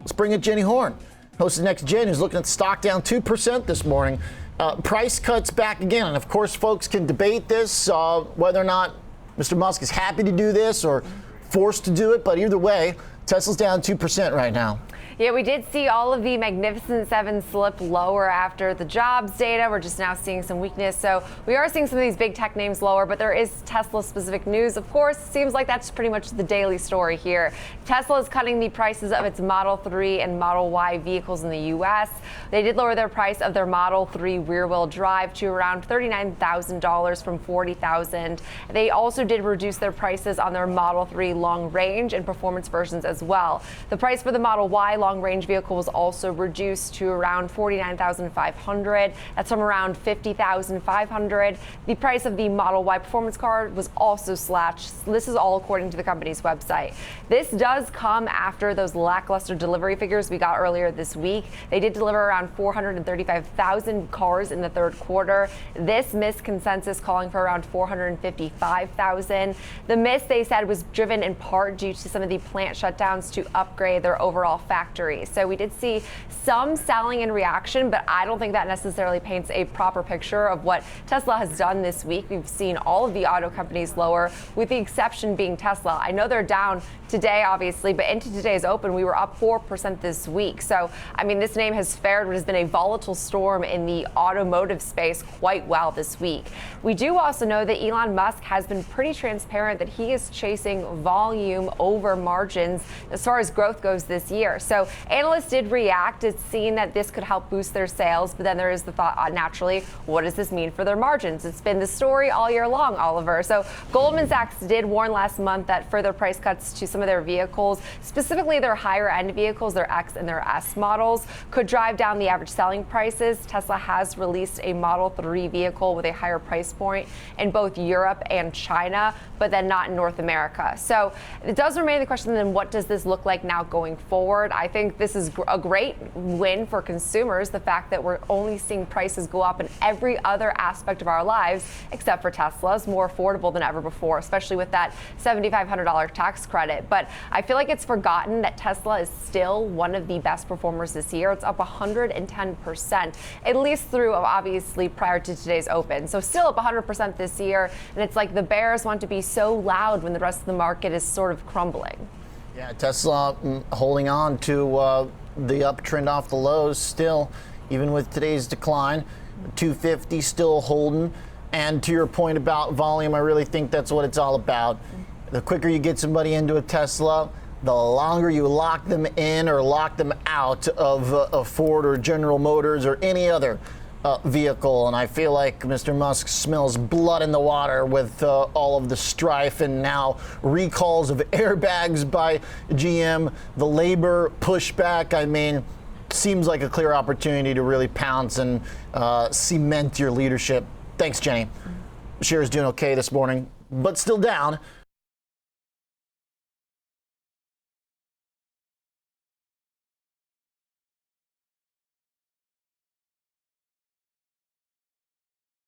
Let's bring in Jenny Horne, host of Next Gen, who's looking at stock down 2% this morning. Price cuts back again. And of course, folks can debate this, whether or not Mr. Musk is happy to do this or forced to do it. But either way, Tesla's down 2% right now. Yeah, we did see all of the Magnificent Seven slip lower after the jobs data. We're just now seeing some weakness. So we are seeing some of these big tech names lower, but there is Tesla-specific news. Of course, seems like that's pretty much the daily story here. Tesla is cutting the prices of its Model 3 and Model Y vehicles in the U.S. They did lower their price of their Model 3 rear-wheel drive to around $39,000 from $40,000. They also did reduce their prices on their Model 3 long-range and performance versions as well. The price for the Model Y long-range vehicle was also reduced to around $49,500. That's from around $50,500. The price of the Model Y performance car was also slashed. This is all according to the company's website. This does come after those lackluster delivery figures we got earlier this week. They did deliver around 435,000 cars in the third quarter. This missed consensus calling for around 455,000. The miss, they said, was driven in part due to some of the plant shutdowns to upgrade their overall factory. So we did see some selling in reaction, but I don't think that necessarily paints a proper picture of what Tesla has done this week. We've seen all of the auto companies lower, with the exception being Tesla. I know they're down today, obviously, but into today's open, we were up 4% this week. So, I mean, this name has fared what has been a volatile storm in the automotive space quite well this week. We do also know that Elon Musk has been pretty transparent that he is chasing volume over margins as far as growth goes this year. So analysts did react. It's seen that this could help boost their sales, but then there is the thought, naturally, what does this mean for their margins? It's been the story all year long, Oliver. So Goldman Sachs did warn last month that further price cuts to some of their vehicles, specifically their higher end vehicles, their X and their S models, could drive down the average selling prices. Tesla has released a Model 3 vehicle with a higher price point in both Europe and China, but then not in North America. So it does remain the question, then what does this look like now going forward? I think this is a great win for consumers, the fact that we're only seeing prices go up in every other aspect of our lives, except for Tesla's, more affordable than ever before, especially with that $7,500 tax credit. But I feel like it's forgotten that Tesla is still one of the best performers this year. It's up 110%, at least through, obviously, prior to today's open. So still up 100% this year. And it's like the bears want to be so loud when the rest of the market is sort of crumbling. Yeah, Tesla holding on to the uptrend off the lows still, even with today's decline. 250 still holding. And to your point about volume, I really think that's what it's all about. The quicker you get somebody into a Tesla, the longer you lock them in or lock them out of a Ford or General Motors or any other vehicle. And I feel like Mr. Musk smells blood in the water with all of the strife and now recalls of airbags by GM, the labor pushback. I mean, seems like a clear opportunity to really pounce and cement your leadership. Thanks, Jenny. Shares doing okay this morning, but still down.